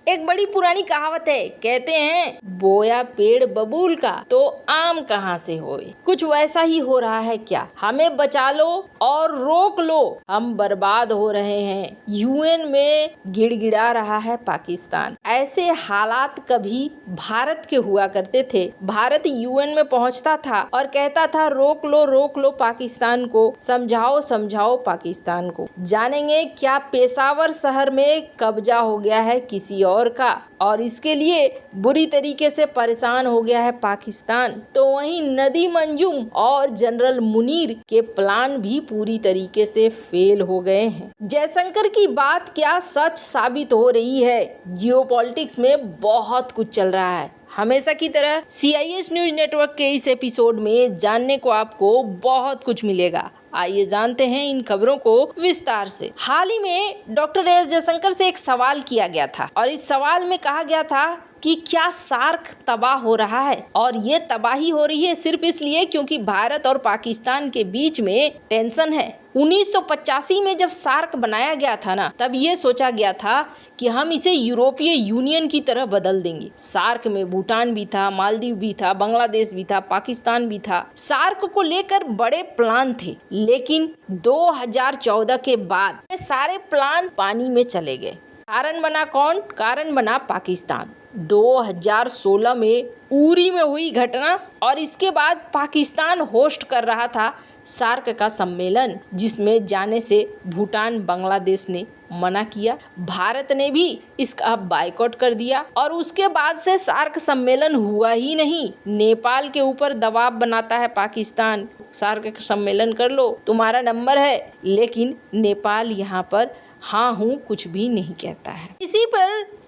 एक बड़ी पुरानी कहावत है, कहते हैं बोया पेड़ बबूल का तो आम कहाँ से होए। कुछ वैसा ही हो रहा है क्या? हमें बचा लो और रोक लो, हम बर्बाद हो रहे हैं। यूएन में गिड़गिड़ा रहा है पाकिस्तान। ऐसे हालात कभी भारत के हुआ करते थे। भारत यूएन में पहुंचता था और कहता था रोक लो पाकिस्तान को, समझाओ समझाओ पाकिस्तान को। जानेंगे क्या पेशावर शहर में कब्जा हो गया है किसी और का और इसके लिए बुरी तरीके से परेशान हो गया है पाकिस्तान। तो वहीं नदी मंजूम और जनरल मुनीर के प्लान भी पूरी तरीके से फेल हो गए हैं। जयशंकर की बात क्या सच साबित हो रही है। जियोपॉलिटिक्स में बहुत कुछ चल रहा है। हमेशा की तरह CIS न्यूज नेटवर्क के इस एपिसोड में जानने को आपको बहुत कुछ मिलेगा। आइए जानते हैं इन खबरों को विस्तार से। हाल ही में डॉक्टर एस जयशंकर से एक सवाल किया गया था और इस सवाल में कहा गया था कि क्या सार्क तबाह हो रहा है, और ये तबाही हो रही है सिर्फ इसलिए क्योंकि भारत और पाकिस्तान के बीच में टेंशन है। 1985 में जब सार्क बनाया गया था ना, तब ये सोचा गया था कि हम इसे यूरोपीय यूनियन की तरह बदल देंगे। सार्क में भूटान भी था, मालदीव भी था, बांग्लादेश भी था, पाकिस्तान भी था। सार्क को लेकर बड़े प्लान थे, लेकिन 2014 के बाद ये सारे प्लान पानी में चले गए। कारण बना कौन? कारण बना पाकिस्तान। 2016 में उरी में हुई घटना और इसके बाद पाकिस्तान होस्ट कर रहा था सार्क का सम्मेलन, जिसमें जाने से भूटान बांग्लादेश ने मना किया। भारत ने भी इसका बायकॉट कर दिया और उसके बाद से सार्क सम्मेलन हुआ ही नहीं। नेपाल के ऊपर दबाव बनाता है पाकिस्तान, सार्क का सम्मेलन कर लो, तुम्हारा नंबर है, लेकिन नेपाल यहाँ पर हाँ हूँ कुछ भी नहीं कहता है।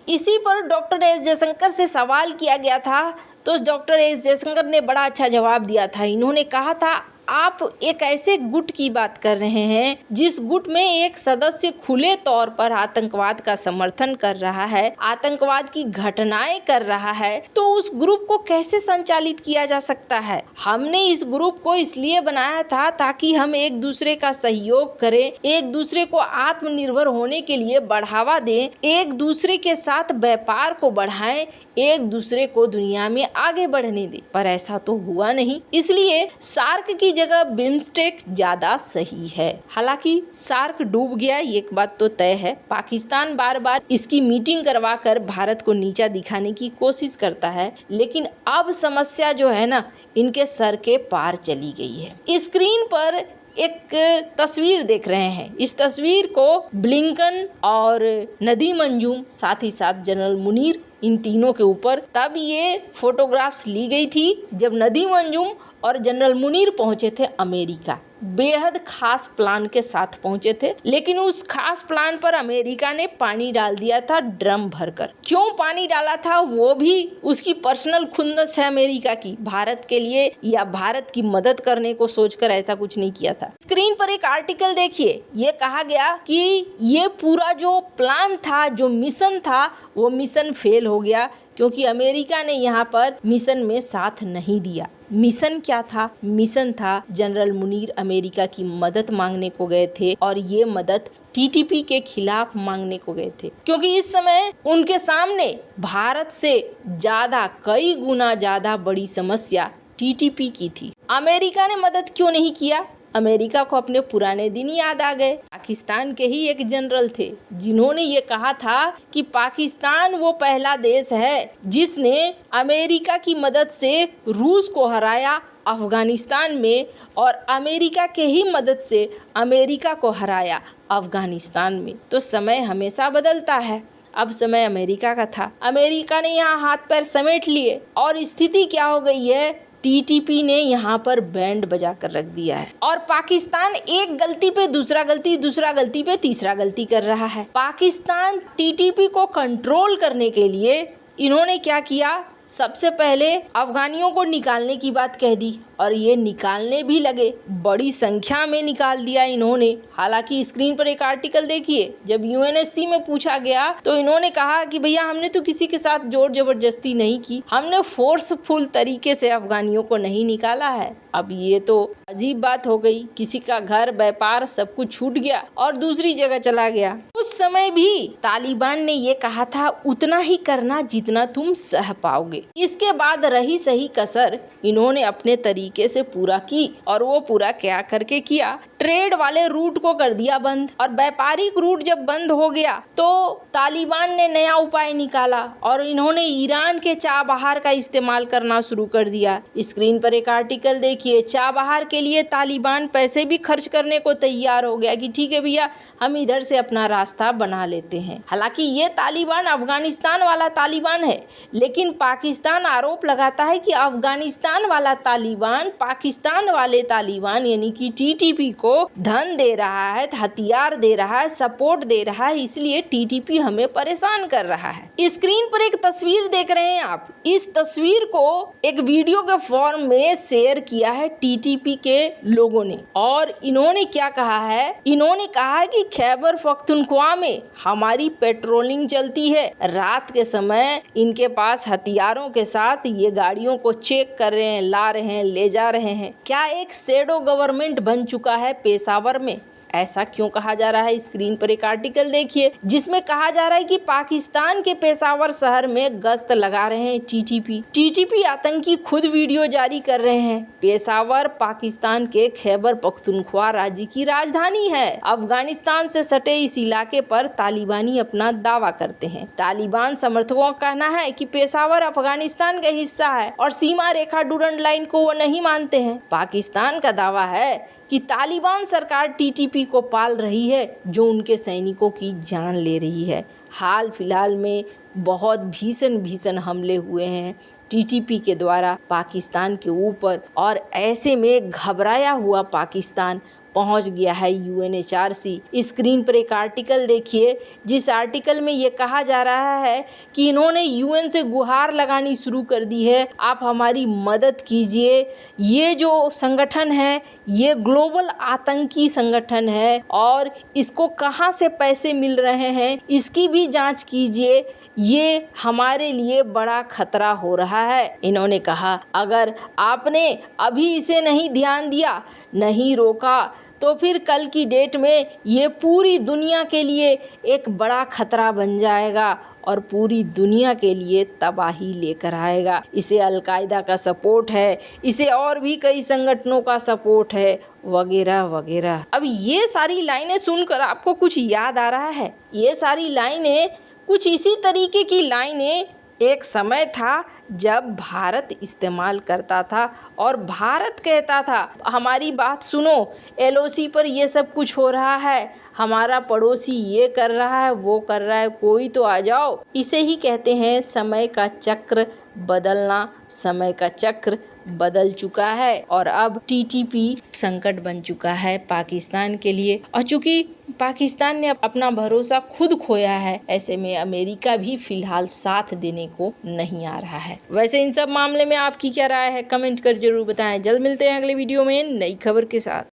इसी पर डॉक्टर एस जयशंकर से सवाल किया गया था तो डॉक्टर एस जयशंकर ने बड़ा अच्छा जवाब दिया था। इन्होंने कहा था आप एक ऐसे गुट की बात कर रहे हैं जिस गुट में एक सदस्य खुले तौर पर आतंकवाद का समर्थन कर रहा है, आतंकवाद की घटनाएं कर रहा है, तो उस ग्रुप को कैसे संचालित किया जा सकता है। हमने इस ग्रुप को इसलिए बनाया था ताकि हम एक दूसरे का सहयोग करें, एक दूसरे को आत्मनिर्भर होने के लिए बढ़ावा दें, एक दूसरे के साथ व्यापार को बढ़ाएं, एक दूसरे को दुनिया में आगे बढ़ने दें। पर ऐसा तो हुआ नहीं, इसलिए सार्क की जगह बिम्स्टेक ज्यादा सही है। हालांकि सार्क डूब गया, ये एक बात तो तय है। पाकिस्तान बार बार इसकी मीटिंग करवाकर भारत को नीचा दिखाने की कोशिश करता है, लेकिन अब समस्या जो है ना, इनके सर के पार चली गई है। स्क्रीन पर एक तस्वीर देख रहे हैं। इस तस्वीर को ब्लिंकन और नदी मंजूम, साथ ही साथ जनरल मुनीर, इन तीनों के ऊपर तब ये फोटोग्राफ्स ली गई थी जब नदी मंजूम और जनरल मुनीर पहुंचे थे अमेरिका। बेहद खास प्लान के साथ पहुंचे थे, लेकिन उस खास प्लान पर अमेरिका ने पानी डाल दिया था ड्रम भरकर। क्यों पानी डाला था वो भी उसकी पर्सनल खुंदस है अमेरिका की। भारत के लिए या भारत की मदद करने को सोचकर ऐसा कुछ नहीं किया था। स्क्रीन पर एक आर्टिकल देखिए, ये कहा गया कि ये पूरा जो प्लान था, जो मिशन था, वो मिशन फेल हो गया क्योंकि अमेरिका ने यहाँ पर मिशन में साथ नहीं दिया। मिशन क्या था? मिशन था जनरल मुनीर अमेरिका की मदद मांगने को गए थे और ये मदद TTP के खिलाफ मांगने को गए थे, क्योंकि इस समय उनके सामने भारत से ज्यादा, कई गुना ज्यादा बड़ी समस्या TTP की थी। अमेरिका ने मदद क्यों नहीं किया? अमेरिका को अपने पुराने दिन याद आ गए। पाकिस्तान के ही एक जनरल थे जिन्होंने ये कहा था कि पाकिस्तान वो पहला देश है जिसने अमेरिका की मदद से रूस को हराया अफगानिस्तान में, और अमेरिका के ही मदद से अमेरिका को हराया अफगानिस्तान में। तो समय हमेशा बदलता है। अब समय अमेरिका का था। अमेरिका ने यहाँ हाथ पैर समेट लिए और स्थिति क्या हो गई है, TTP ने यहाँ पर बैंड बजा कर रख दिया है और पाकिस्तान एक गलती पे दूसरा गलती, दूसरा गलती पे तीसरा गलती कर रहा है। पाकिस्तान TTP को कंट्रोल करने के लिए इन्होंने क्या किया, सबसे पहले अफगानियों को निकालने की बात कह दी और ये निकालने भी लगे, बड़ी संख्या में निकाल दिया इन्होंने। हालांकि स्क्रीन पर एक आर्टिकल देखिए, जब यूएनएससी में पूछा गया तो इन्होंने कहा कि भैया हमने तो किसी के साथ जोर जबरदस्ती नहीं की, हमने फोर्सफुल तरीके से अफगानियों को नहीं निकाला है। अब ये तो अजीब बात हो गई, किसी का घर व्यापार सब कुछ छूट गया और दूसरी जगह चला गया। उस समय भी तालिबान ने ये कहा था उतना ही करना जितना तुम सह पाओगे। इसके बाद रही सही कसर इन्होंने अपने तरीके से पूरा की और वो पूरा क्या करके किया, ट्रेड वाले रूट को कर दिया बंद। और व्यापारिक रूट जब बंद हो गया तो तालिबान ने नया उपाय निकाला और इन्होंने ईरान के चाबहार का इस्तेमाल करना शुरू कर दिया। स्क्रीन पर एक आर्टिकल देखिए, चाबहार के लिए तालिबान पैसे भी खर्च करने को तैयार हो गया कि ठीक है भैया हम इधर से अपना रास्ता बना लेते हैं। हालांकि ये तालिबान अफगानिस्तान वाला तालिबान है, लेकिन पाकिस्तान आरोप लगाता है कि अफगानिस्तान वाला तालिबान पाकिस्तान वाले तालिबान यानी कि टीटीपी को धन दे रहा है, हथियार दे रहा है, सपोर्ट दे रहा है, इसलिए टीटीपी हमें परेशान कर रहा है। स्क्रीन पर एक तस्वीर देख रहे हैं आप, इस तस्वीर को एक वीडियो के फॉर्म में शेयर किया है टीटीपी के लोगों ने और इन्होंने क्या कहा है, इन्होंने कहा कि खैबर पख्तूनख्वा में हमारी पेट्रोलिंग चलती है, रात के समय इनके पास हथियारों के साथ ये गाड़ियों को चेक कर रहे हैं, ला रहे हैं, ले जा रहे हैं। क्या एक शैडो गवर्नमेंट बन चुका है पेशावर में? ऐसा क्यों कहा जा रहा है? स्क्रीन पर एक आर्टिकल देखिए जिसमें कहा जा रहा है कि पाकिस्तान के पेशावर शहर में गश्त लगा रहे हैं टीटीपी आतंकी खुद वीडियो जारी कर रहे हैं। पेशावर पाकिस्तान के खैबर पख्तूनख्वा राज्य की राजधानी है। अफगानिस्तान से सटे इस इलाके पर तालिबानी अपना दावा करते हैं। तालिबान समर्थकों का कहना है कि पेशावर अफगानिस्तान का हिस्सा है और सीमा रेखा डूरंड लाइन को वो नहीं मानते हैं। पाकिस्तान का दावा है कि तालिबान सरकार टीटीपी को पाल रही है जो उनके सैनिकों की जान ले रही है। हाल फिलहाल में बहुत भीषण हमले हुए हैं टीटीपी के द्वारा पाकिस्तान के ऊपर और ऐसे में घबराया हुआ पाकिस्तान पहुंच गया है यूएनएचआरसी। स्क्रीन पर एक आर्टिकल देखिए जिस आर्टिकल में ये कहा जा रहा है कि इन्होंने यूएन से गुहार लगानी शुरू कर दी है, आप हमारी मदद कीजिए। ये जो संगठन है ये ग्लोबल आतंकी संगठन है और इसको कहां से पैसे मिल रहे हैं इसकी भी जांच कीजिए, ये हमारे लिए बड़ा खतरा हो रहा है। इन्होंने कहा अगर आपने अभी इसे नहीं ध्यान दिया, नहीं रोका तो फिर कल की डेट में ये पूरी दुनिया के लिए एक बड़ा खतरा बन जाएगा और पूरी दुनिया के लिए तबाही लेकर आएगा। इसे अलकायदा का सपोर्ट है, इसे और भी कई संगठनों का सपोर्ट है वगैरह वगैरह। अब ये सारी लाइनें सुनकर आपको कुछ याद आ रहा है? ये सारी लाइनें कुछ इसी तरीके की लाइनें एक समय था जब भारत इस्तेमाल करता था और भारत कहता था हमारी बात सुनो, एलओसी पर ये सब कुछ हो रहा है, हमारा पड़ोसी ये कर रहा है, वो कर रहा है, कोई तो आ जाओ। इसे ही कहते हैं समय का चक्र बदलना। समय का चक्र बदल चुका है और अब टीटीपी संकट बन चुका है पाकिस्तान के लिए। और चूंकि पाकिस्तान ने अपना भरोसा खुद खोया है, ऐसे में अमेरिका भी फिलहाल साथ देने को नहीं आ रहा है। वैसे इन सब मामले में आपकी क्या राय है? कमेंट कर जरूर बताएं। जल्द मिलते हैं अगले वीडियो में नई खबर के साथ।